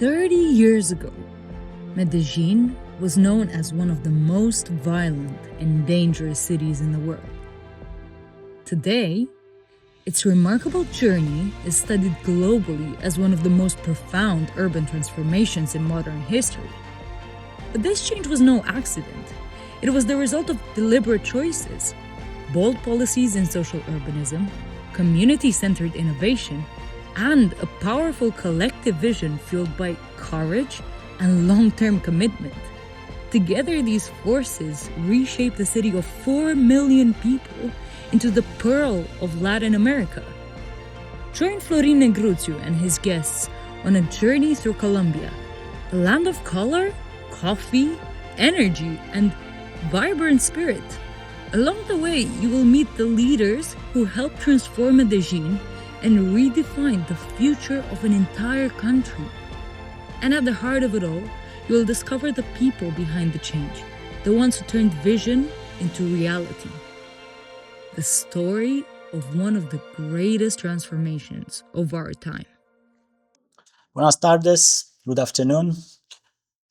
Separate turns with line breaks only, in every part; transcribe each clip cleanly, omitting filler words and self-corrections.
30 years ago, Medellín was known as one of the most violent and dangerous cities in the world. Today, its remarkable journey is studied globally as one of the most profound urban transformations in modern history. But this change was no accident. It was the result of deliberate choices, bold policies in social urbanism, community-centered innovation, and a powerful collective vision fueled by courage and long-term commitment. Together, these forces reshaped a city of 4 million people into the pearl of Latin America. Join Florin Negruțiu and his guests on a journey through Colombia, a land of color, coffee, energy, and vibrant spirit. Along the way, you will meet the leaders who helped transform Medellín and redefine the future of an entire country. And at the heart of it all, you will discover the people behind the change, the ones who turned vision into reality. The story of one of the greatest transformations of our time.
Buenas tardes, good afternoon,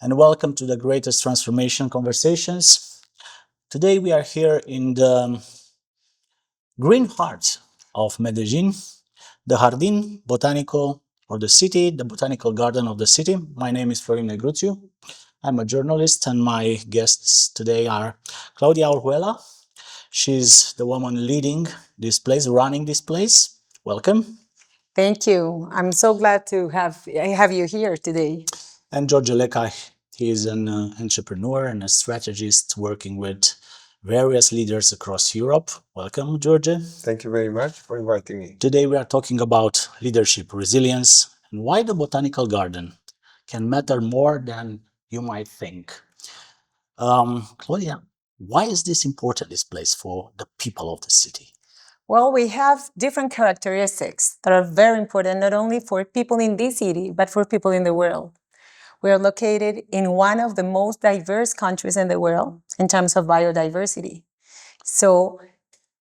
and welcome to the Greatest Transformation Conversations. Today we are here in the green heart of Medellín, the Jardín Botánico of the city, the Botanical Garden of the city. My name is Florin Negruțiu. I'm a journalist, and my guests today are Claudia Orjuela. She's the woman leading this place, running this place. Welcome.
Thank you. I'm so glad to have you here today.
And Leca, he is an entrepreneur and a strategist working with various leaders across Europe. Welcome, George.
Thank you very much for inviting me.
Today we are talking about leadership, resilience, and why the Botanical Garden can matter more than you might think. Claudia, why is this important, this place, for the people of the city?
Well, we have different characteristics that are very important, not only for people in this city, but for people in the world. We are located in one of the most diverse countries in the world in terms of biodiversity. So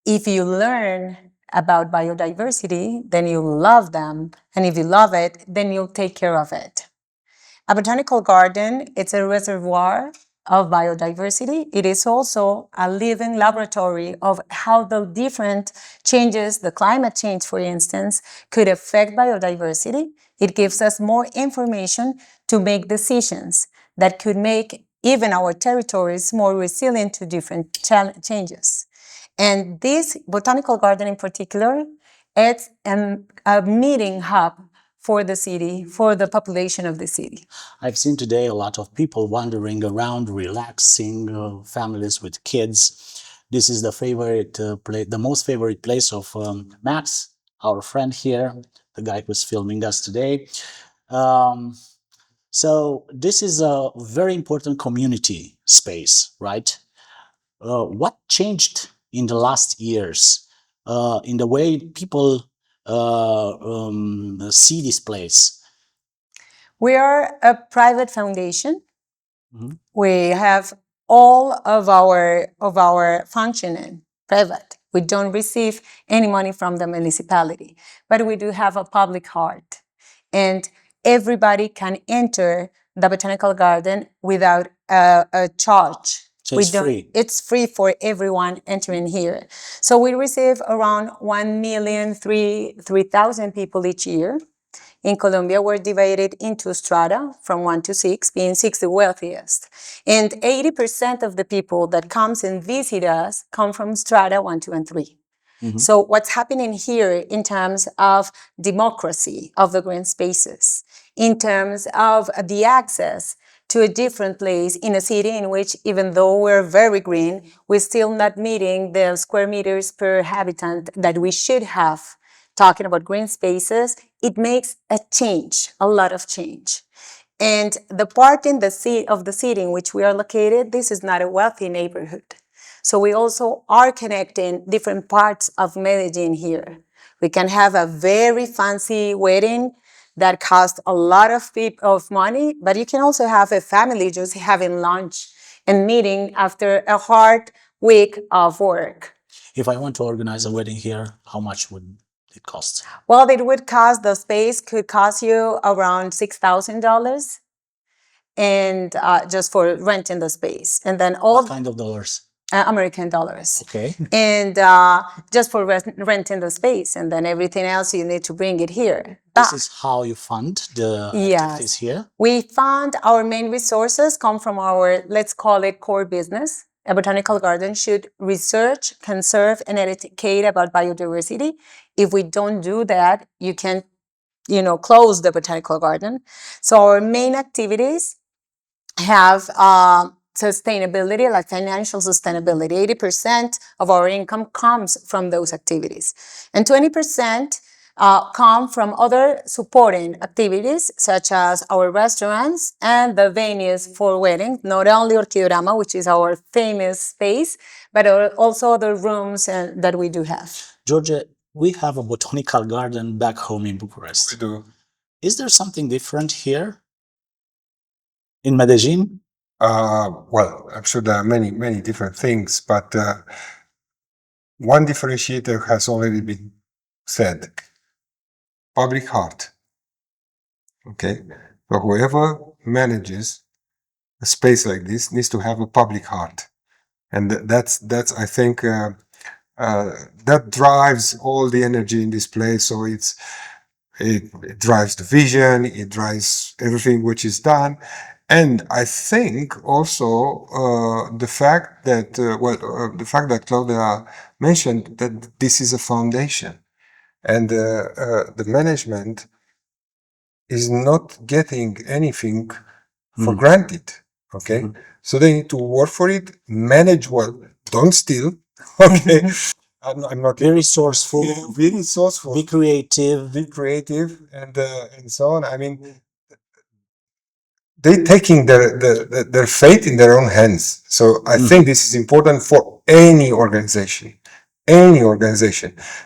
if you learn about biodiversity, then you love them. And if you love it, then you'll take care of it. A botanical garden, it's a reservoir of biodiversity. It is also a living laboratory of how the different changes, the climate change, for instance, could affect biodiversity. It gives us more information to make decisions that could make even our territories more resilient to different changes. And this botanical garden in particular, it's a meeting hub for the city, for the population of the city.
I've seen today a lot of people wandering around, relaxing, families with kids. This is the favorite place, the most favorite place of Max, our friend here, the guy who's filming us today. So this is a very important community space, right? What changed in the last years in the way people see this place?
We are a private foundation.
Mm-hmm.
We have all of our functioning private. We don't receive any money from the municipality, but we do have a public heart. And everybody can enter the botanical garden without a charge.
So it's free.
It's free for everyone entering here. So we receive around 1,003,000 people each year. In Colombia, we're divided into strata from 1 to 6, being 6 the wealthiest. And 80% of the people that comes and visit us come from strata 1, 2, and 3. Mm-hmm. So what's happening here in terms of democracy of the green spaces, in terms of the access to a different place in a city in which, even though we're very green, we're still not meeting the square meters per habitant that we should have. Talking about green spaces, it makes a change, a lot of change. And the part in the city in which we are located, this is not a wealthy neighborhood. So we also are connecting different parts of Medellín here. We can have a very fancy wedding that costs a lot of money, but you can also have a family just having lunch and meeting after a hard week of work.
If I want to organize a wedding here, how much would it costs?
Well, it would cost, the space could cost you around $6,000, and just for renting the space. And then all
What kind of dollars?
American dollars.
Okay.
And just for renting the space, and then everything else you need to bring it here.
This is how you fund the activities here?
We found our main resources come from our, let's call it, core business. A botanical garden should research, conserve, and educate about biodiversity. If we don't do that, you can, close the botanical garden. So our main activities have sustainability, like financial sustainability. 80% of our income comes from those activities, and 20% come from other supporting activities, such as our restaurants and the venues for weddings, not only Orchidorama, which is our famous space, but also the rooms that we do have.
Georgia, we have a botanical garden back home in Bucharest.
We do.
Is there something different here in Medellín?
Well, I'm sure there are many, many different things, but one differentiator has already been said. Public heart. Okay? So whoever manages a space like this needs to have a public heart. And that's I think, that drives all the energy in this place. So it drives the vision, it drives everything which is done. And I think also the fact that Claudia mentioned that this is a foundation, and the management is not getting anything for granted. Okay, so they need to work for it, manage well, don't steal. Okay, I'm not
Very resourceful,
very resourceful,
be creative.
and so on. I mean, they're taking their fate in their own hands. So I think this is important for any organization.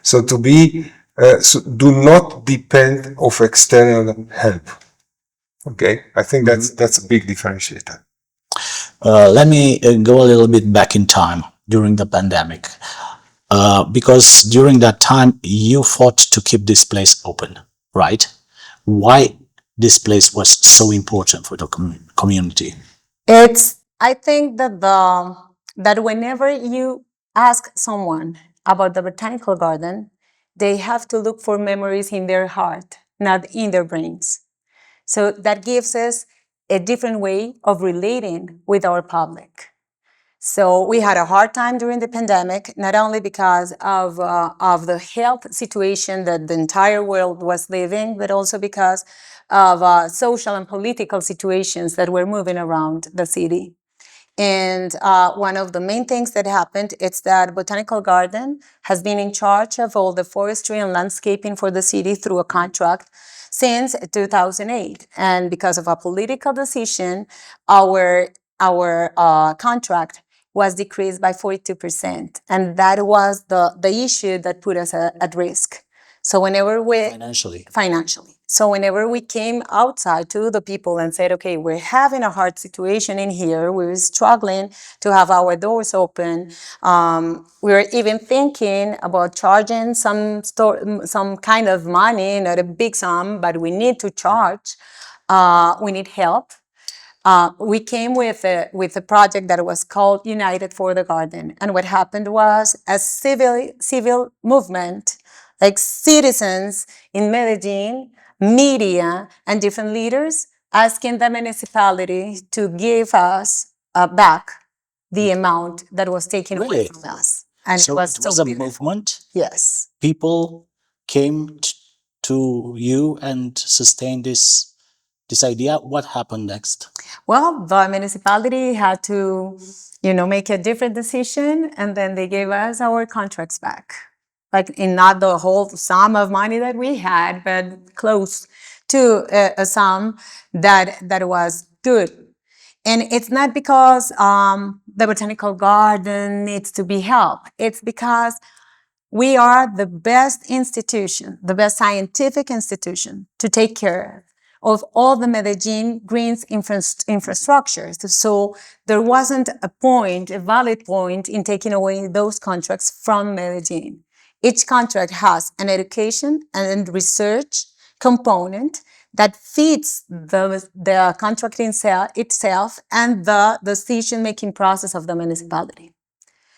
So to be, so do not depend of external help. Okay, I think that's a big differentiator.
Let me go a little bit back in time during the pandemic, because during that time you fought to keep this place open, right? Why this place was so important for the community?
I think that whenever you ask someone about the botanical garden, they have to look for memories in their heart, not in their brains. So that gives us a different way of relating with our public. So we had a hard time during the pandemic, not only because of the health situation that the entire world was living, but also because of social and political situations that were moving around the city. And one of the main things that happened is that Botanical Garden has been in charge of all the forestry and landscaping for the city through a contract since 2008. And because of a political decision, our contract was decreased by 42%. And that was the issue that put us at risk. So whenever financially. So whenever we came outside to the people and said, okay, we're having a hard situation in here, we're struggling to have our doors open. We were even thinking about charging some kind of money, not a big sum, but we need to charge. We need help. We came with a project that was called United for the Garden. And what happened was a civil movement, like citizens in Medellín, media, and different leaders asking the municipality to give us back the amount that was taken away from us. And
so it was a movement?
Yes.
People came to you and sustained this idea. What happened next?
Well, the municipality had to, make a different decision, and then they gave us our contracts back. Like, in not the whole sum of money that we had, but close to a sum that was good. And it's not because the Botanical Garden needs to be helped. It's because we are the best institution, the best scientific institution to take care of all the Medellín Greens infrastructures. So there wasn't a valid point in taking away those contracts from Medellín. Each contract has an education and research component that feeds the contract itself and the decision-making process of the municipality.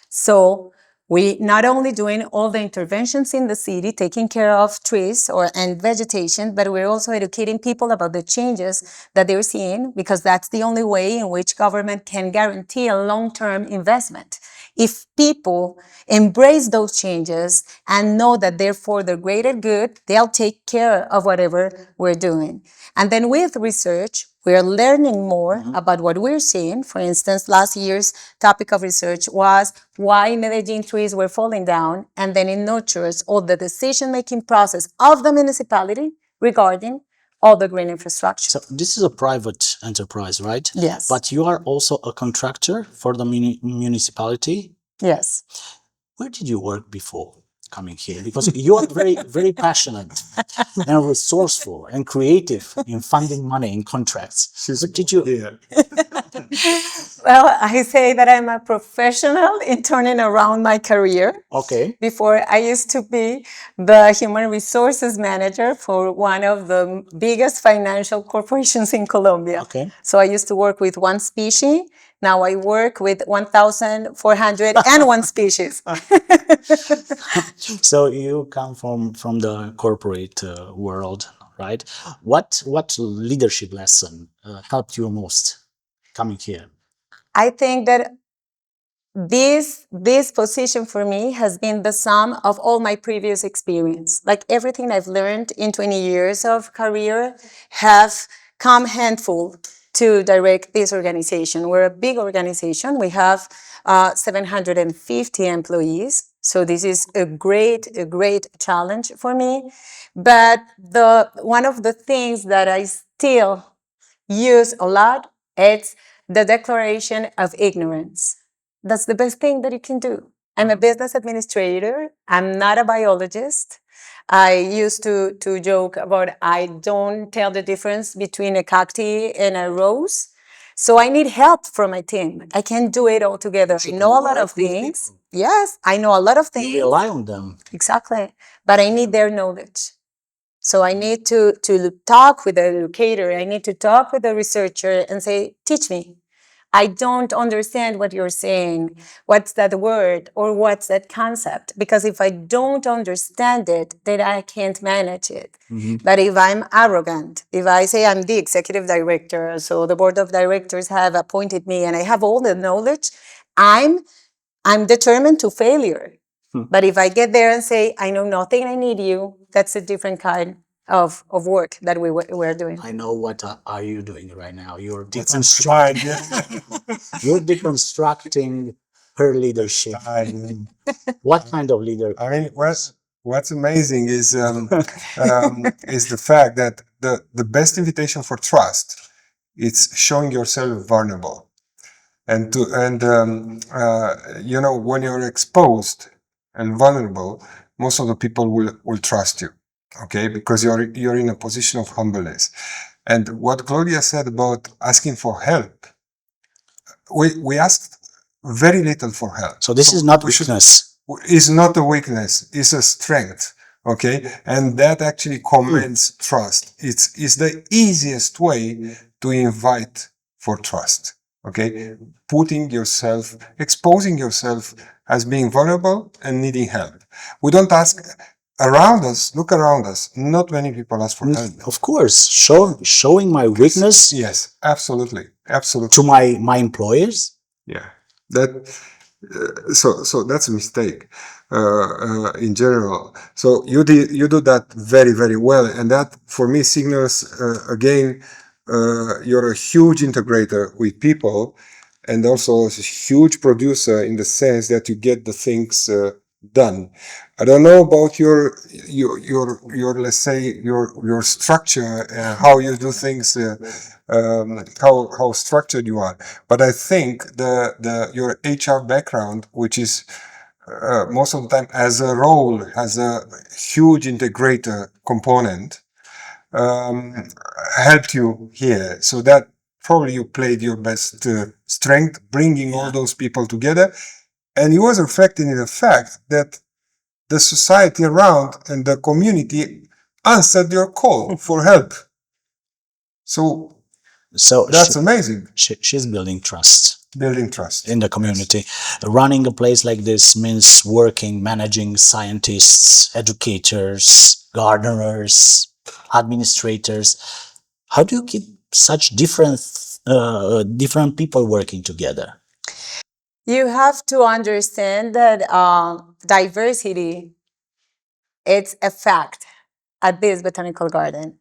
So we not only doing all the interventions in the city, taking care of trees and vegetation, but we're also educating people about the changes that they're seeing, because that's the only way in which government can guarantee a long-term investment. If people embrace those changes and know that they're for the greater good, they'll take care of whatever we're doing. And then with research, we're learning more about what we're seeing. For instance, last year's topic of research was why Medellin trees were falling down, and then it nurtures all the decision-making process of the municipality regarding all the green infrastructure.
So this is a private enterprise, right?
Yes.
But you are also a contractor for the municipality.
Yes.
Where did you work before coming here? Because you are very, very passionate and resourceful and creative in finding money in contracts. What did you?
Yeah.
Well, I say that I'm a professional in turning around my career.
Okay.
Before, I used to be the human resources manager for one of the biggest financial corporations in Colombia.
Okay.
So I used to work with one species. Now I work with 1,401 species.
So you come from the corporate world, right? What leadership lesson helped you most coming here?
I think that this position for me has been the sum of all my previous experience. Like everything I've learned in 20 years of career have come handful to direct this organization. We're a big organization. We have 750 employees. So this is a great challenge for me. But one of the things that I still use a lot, it's the declaration of ignorance. That's the best thing that you can do. I'm a business administrator. I'm not a biologist. I used to joke about I don't tell the difference between a cacti and a rose. So I need help from my team. I can't do it all together. I know a lot of things. Yes, I know a lot of things.
You rely on them.
Exactly. But I need their knowledge. So I need to talk with the educator. I need to talk with the researcher and say, teach me. I don't understand what you're saying. What's that word or what's that concept? Because if I don't understand it, then I can't manage it. But if I'm arrogant, if I say I'm the executive director, so the board of directors have appointed me and I have all the knowledge, I'm determined to failure. But if I get there and say, I know nothing, I need you, that's a different kind of work that we're doing.
I know what are you doing right now. You're
You're
deconstructing her leadership. What kind of leader?
I mean, what's amazing is the fact that the best invitation for trust is showing yourself vulnerable, and you know, when you're exposed and vulnerable, most of the people will trust you, okay, because you're in a position of humbleness. And what Claudia said about asking for help, we asked very little for help.
So this is not weakness.
It's not a weakness, it's a strength, okay? And that actually commands trust. It's the easiest way to invite for trust, okay? Putting yourself, exposing yourself as being vulnerable and needing help. We don't ask around us, look around us, not many people ask for help.
Of course, showing my weakness.
Yes, absolutely, absolutely.
To my employers.
Yeah, so that's a mistake in general. So you do that very, very well, and that for me signals again you're a huge integrator with people, and also a huge producer in the sense that you get the things done. I don't know about your let's say your structure, how you do things, how structured you are. But I think your HR background, which is most of the time as a role, has a huge integrator component, helped you here. So that probably you played your best strength, bringing all those people together. And it was reflected in the fact that the society around and the community answered your call for help. So that's amazing.
She's building trust.
Building trust
in the community. Running a place like this means managing scientists, educators, gardeners, administrators. How do you keep such different people working together?
You have to understand that diversity, it's a fact at this botanical garden.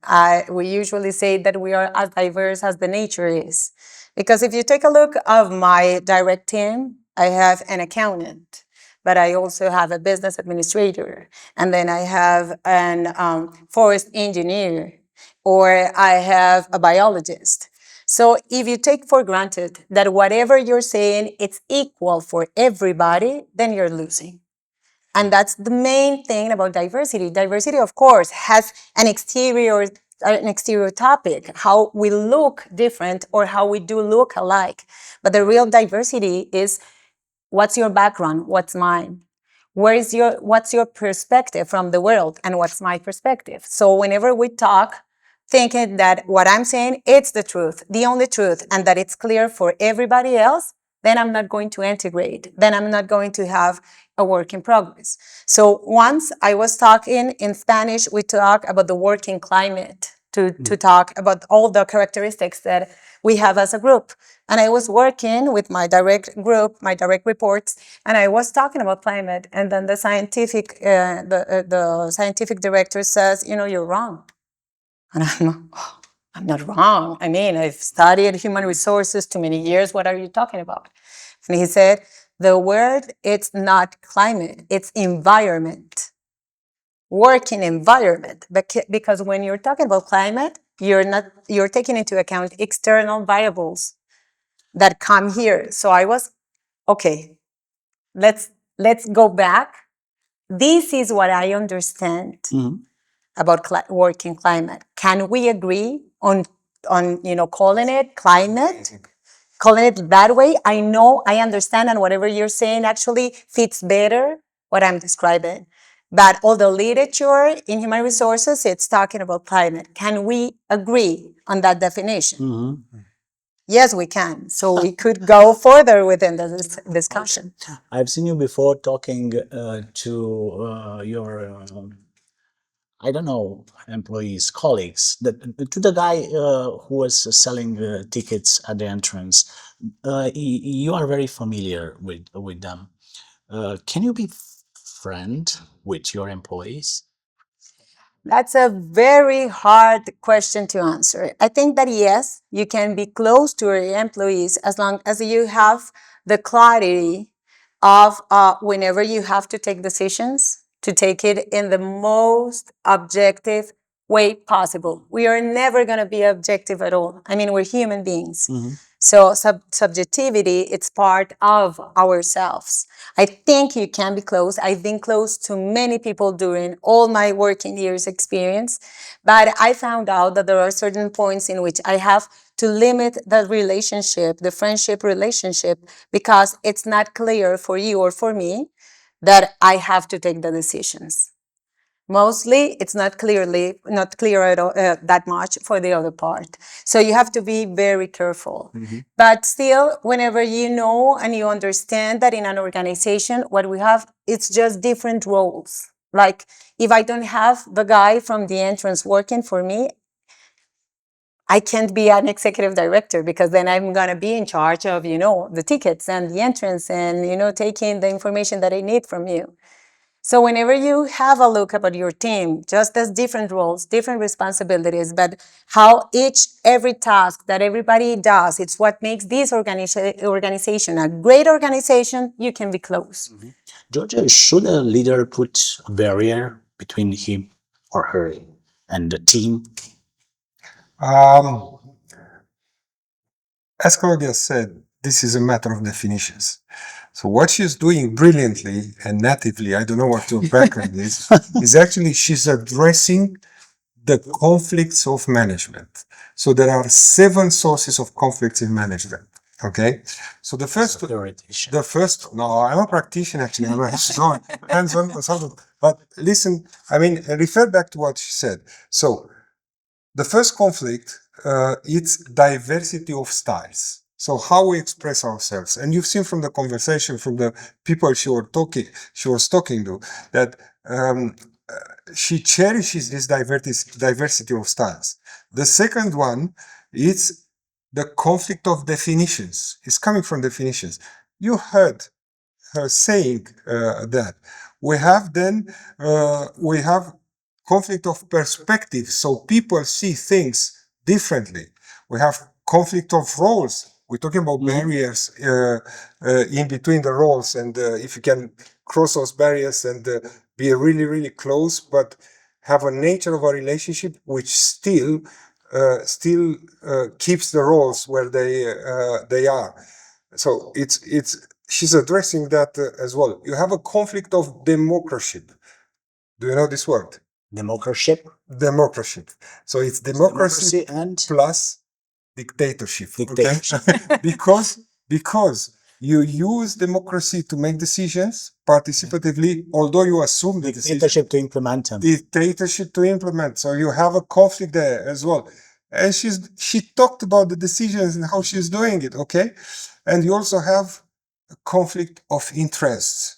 We usually say that we are as diverse as the nature is. Because if you take a look of my direct team, I have an accountant, but I also have a business administrator, and then I have an forest engineer, or I have a biologist. So if you take for granted that whatever you're saying, it's equal for everybody, then you're losing. And that's the main thing about diversity. Diversity, of course, has an exterior topic, how we look different or how we do look alike. But the real diversity is what's your background, what's mine? What's your perspective from the world, and what's my perspective? So whenever we talk, thinking that what I'm saying, it's the truth, the only truth, and that it's clear for everybody else, then I'm not going to integrate. Then I'm not going to have a work in progress. So once I was talking in Spanish, we talk about the working climate, to talk about all the characteristics that we have as a group. And I was working with my direct group, my direct reports, and I was talking about climate. And then the scientific director says, you're wrong. And I'm not wrong. I mean, I've studied human resources too many years. What are you talking about? And he said, the word, it's not climate, it's environment. Working environment. Because when you're talking about climate, you're taking into account external variables that come here. So I was, okay, let's go back. This is what I understand about working climate. Can we agree on calling it climate? Calling it that way? I know, I understand, and whatever you're saying actually fits better what I'm describing. But all the literature in human resources, it's talking about climate. Can we agree on that definition? Yes, we can. So we could go further within this discussion.
I've seen you before talking to your, I don't know, employees, colleagues, to the guy who was selling tickets at the entrance. You are very familiar with them. Can you be friend with your employees?
That's a very hard question to answer. I think that yes, you can be close to your employees as long as you have the clarity of whenever you have to take decisions, to take it in the most objective way possible. We are never going to be objective at all. I mean, we're human beings. So subjectivity, it's part of ourselves. I think you can be close. I've been close to many people during all my working years experience, but I found out that there are certain points in which I have to limit the relationship, the friendship relationship, because it's not clear for you or for me that I have to take the decisions. Mostly, it's not clear at all, that much for the other part. So you have to be very careful. But still, whenever you know and you understand that in an organization, what we have, it's just different roles. Like if I don't have the guy from the entrance working for me, I can't be an executive director, because then I'm going to be in charge of, the tickets and the entrance and, taking the information that I need from you. So whenever you have a look about your team, just as different roles, different responsibilities, but how every task that everybody does, it's what makes this organization a great organization, you can be close.
Georgia, should a leader put a barrier between him or her and the team?
As Claudia said, this is a matter of definitions. So what she's doing brilliantly and natively, I don't know what to back on this, is actually she's addressing the conflicts of management. So there are 7 sources of conflicts in management. Okay, so the first, no, I'm a practitioner actually. I'm a hands-on consultant. But listen, I mean, refer back to what she said. So the first conflict, it's diversity of styles. So how we express ourselves. And you've seen from the conversation, from the people she was talking to, that she cherishes this diversity of styles. The second one is the conflict of definitions. It's coming from definitions. You heard her saying that. We have conflict of perspective, so people see things differently. We have conflict of roles. We're talking about barriers in between the roles, and if you can cross those barriers and be really, really close, but have a nature of a relationship which still keeps the roles where they are. So she's addressing that as well. You have a conflict of democracy. Do you know this word?
Democracy.
Democracy. So it's democracy
and
plus dictatorship.
dictatorship.
Okay? because you use democracy to make decisions participatively, although you assume the
Dictatorship to implement them.
dictatorship to implement. So you have a conflict there as well. And she talked about the decisions and how she's doing it, okay? And you also have a conflict of interests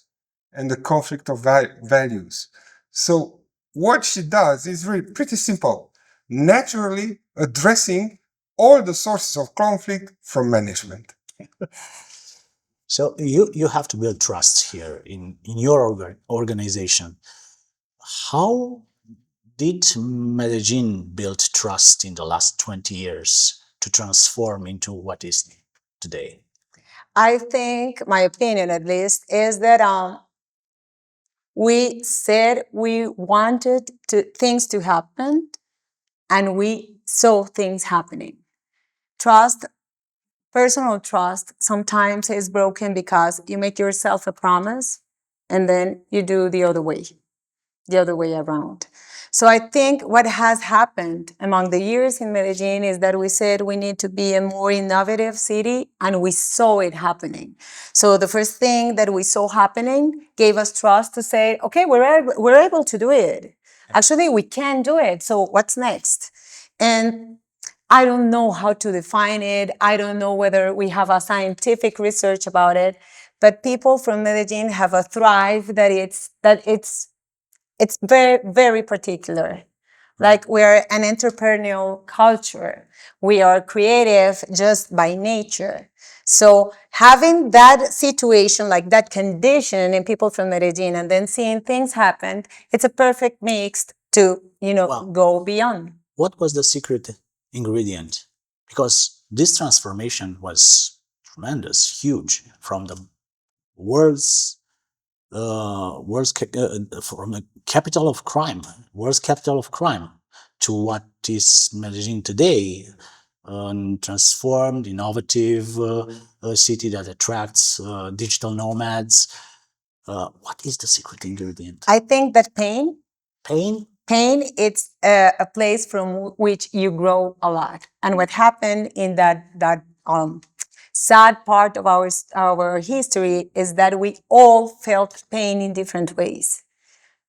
and the conflict of values. So what she does is really pretty simple, naturally addressing all the sources of conflict from management.
So you have to build trust here in your organization. How did Medellín build trust in the last 20 years to transform into what is today?
I think, my opinion at least, is that we said we wanted things to happen, and we saw things happening. Trust, personal trust, sometimes is broken because you make yourself a promise and then you do the other way around. So I think what has happened among the years in Medellín is that we said we need to be a more innovative city, and we saw it happening. So the first thing that we saw happening gave us trust to say, okay, we're able to do it. Actually, we can do it. So what's next? And I don't know how to define it. I don't know whether we have a scientific research about it, but people from Medellín have a thrive that it's very, very particular. Like, we're an entrepreneurial culture. We are creative just by nature. So having that situation, like that condition in people from Medellín, and then seeing things happen, it's a perfect mix to, go beyond.
What was the secret ingredient? Because this transformation was tremendous, huge, from the world's from the capital of crime, world's capital of crime, to what is Medellín today, transformed, innovative city that attracts digital nomads. What is the secret ingredient?
I think that pain, it's a place from which you grow a lot. And what happened in that sad part of our history is that we all felt pain in different ways.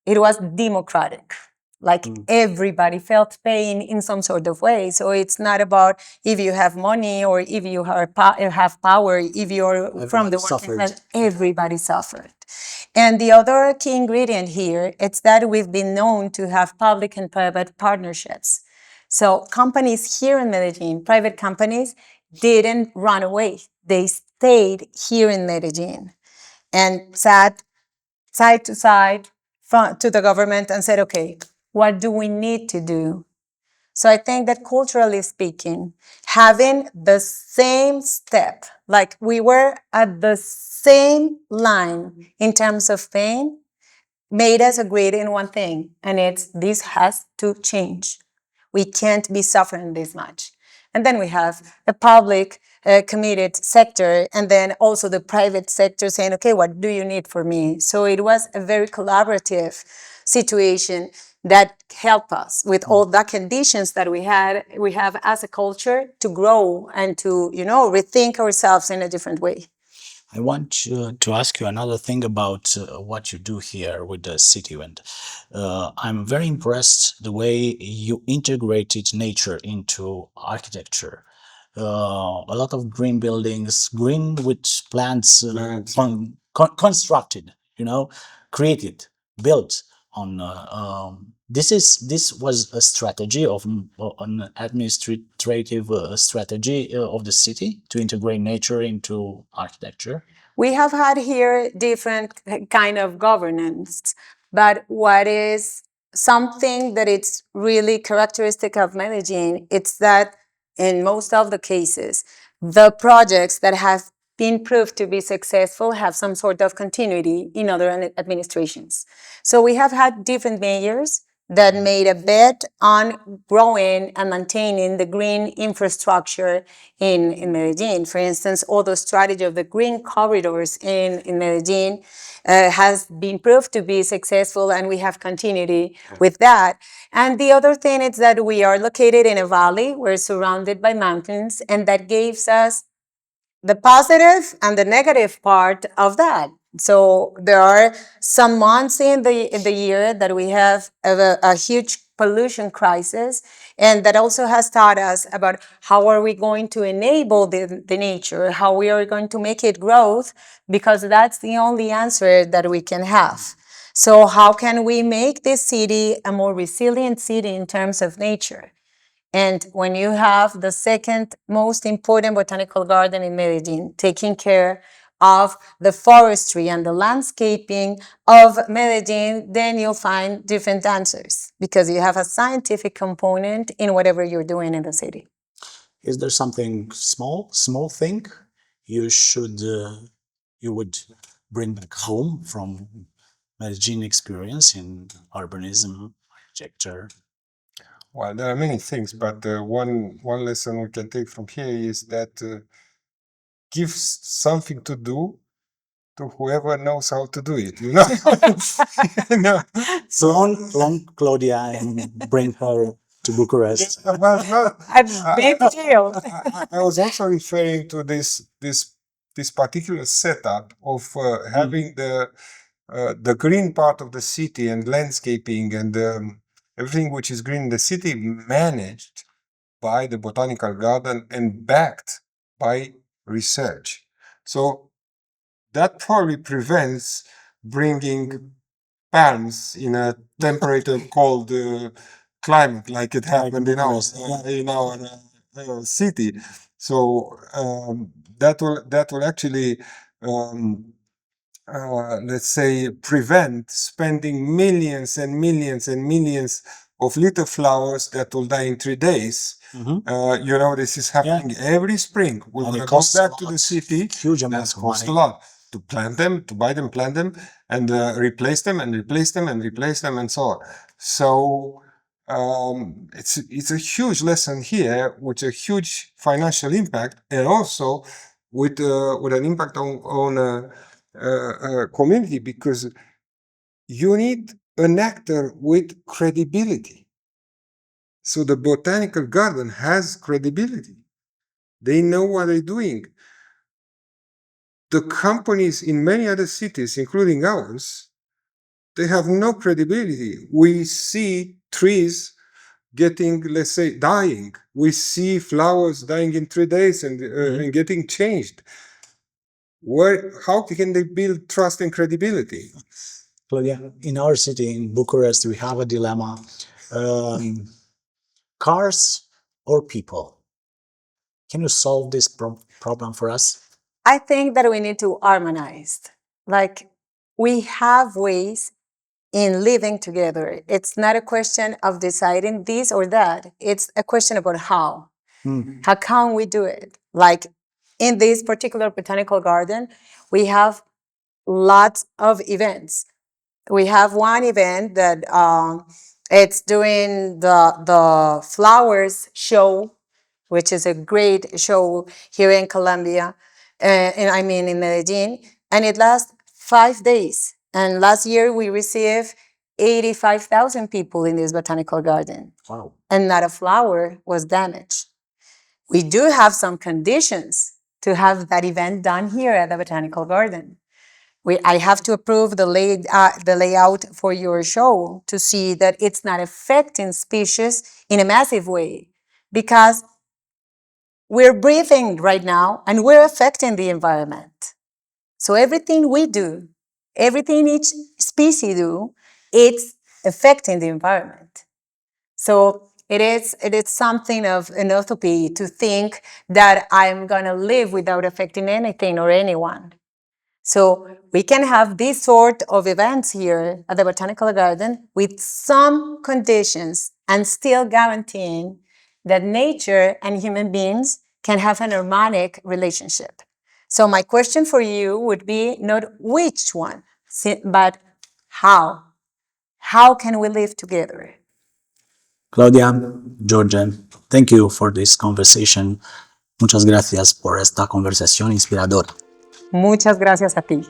It was democratic. Like, everybody felt pain in some sort of way. So it's not about if you have money or if you have power, if you're from the working class. Everybody suffered. And the other key ingredient here, it's that we've been known to have public and private partnerships. So companies here in Medellín, private companies, didn't run away. They stayed here in Medellín and sat side to side to the government and said, okay, what do we need to do? So I think that culturally speaking, having the same step, like we were at the same line in terms of pain, made us agree in one thing, and it's this has to change. We can't be suffering this much. And then we have a public committed sector, and then also the private sector saying, okay, what do you need from me? So it was a very collaborative situation that helped us with all the conditions that we have as a culture to grow and to, rethink ourselves in a different way.
I want to ask you another thing about what you do here with the city. And I'm very impressed the way you integrated nature into architecture. A lot of green buildings, green with plants
Plants.
constructed, created, built on. This was a strategy of an administrative strategy of the city to integrate nature into architecture.
We have had here different kind of governance, but what is something that it's really characteristic of Medellin, it's that in most of the cases, the projects that have been proved to be successful have some sort of continuity in other administrations. So we have had different mayors that made a bet on growing and maintaining the green infrastructure in Medellin. For instance, all the strategy of the green corridors in Medellin has been proved to be successful, and we have continuity with that. And the other thing is that we are located in a valley. We're surrounded by mountains, and that gives us the positive and the negative part of that. So there are some months in the year that we have a huge pollution crisis, and that also has taught us about how are we going to enable the nature, how we are going to make it growth, because that's the only answer that we can have. So how can we make this city a more resilient city in terms of nature? And when you have the second most important botanical garden in Medellin, taking care of the forestry and the landscaping of Medellin, then you'll find different answers because you have a scientific component in whatever you're doing in the city.
Is there something small thing you would bring back home from Medellin experience in urbanism, architecture?
Well, there are many things, but one lesson we can take from here is that give something to do to whoever knows how to do it.
So on Claudia and bring her to Bucharest.
Well, no,
A big deal.
I was also referring to this particular setup of having the green part of the city and landscaping and everything which is green in the city managed by the botanical garden and backed by research. So that probably prevents bringing palms in a temperate and cold climate like it happened in our city. So that will actually let's say prevent spending millions and millions and millions of little flowers that will die in 3 days. This is happening every spring. We're going to go back to the city.
Huge amounts of
Cost a
money.
lot to plant them, to buy them, plant them, and replace them, and replace them, and replace them, and so on. So it's a huge lesson here, with a huge financial impact, and also with an impact on community, because you need an actor with credibility. So the botanical garden has credibility. They know what they're doing. The companies in many other cities, including ours, they have no credibility. We see trees getting, let's say, dying. We see flowers dying in 3 days and getting changed. How can they build trust and credibility?
Claudia, in our city, in Bucharest, we have a dilemma. Cars or people? Can you solve this problem for us?
I think that we need to harmonize. Like, we have ways in living together. It's not a question of deciding this or that. It's a question about how. How can we do it? Like, in this particular botanical garden, we have lots of events. We have one event that it's doing the flowers show, which is a great show here in Colombia, in Medellin, and it lasts 5 days. And last year we received 85,000 people in this botanical garden.
Wow.
And not a flower was damaged. We do have some conditions to have that event done here at the Botanical Garden. I have to approve the layout for your show to see that it's not affecting species in a massive way, because we're breathing right now and we're affecting the environment. So everything we do, everything each species do, it's affecting the environment. So it is something of an utopia to think that I'm gonna live without affecting anything or anyone. So we can have this sort of events here at the Botanical Garden with some conditions and still guaranteeing that nature and human beings can have an harmonic relationship. So my question for you would be not which one, but how. How can we live together?
Claudia, Georgian, thank you for this conversation. Muchas gracias por esta conversación inspiradora.
Muchas gracias a ti.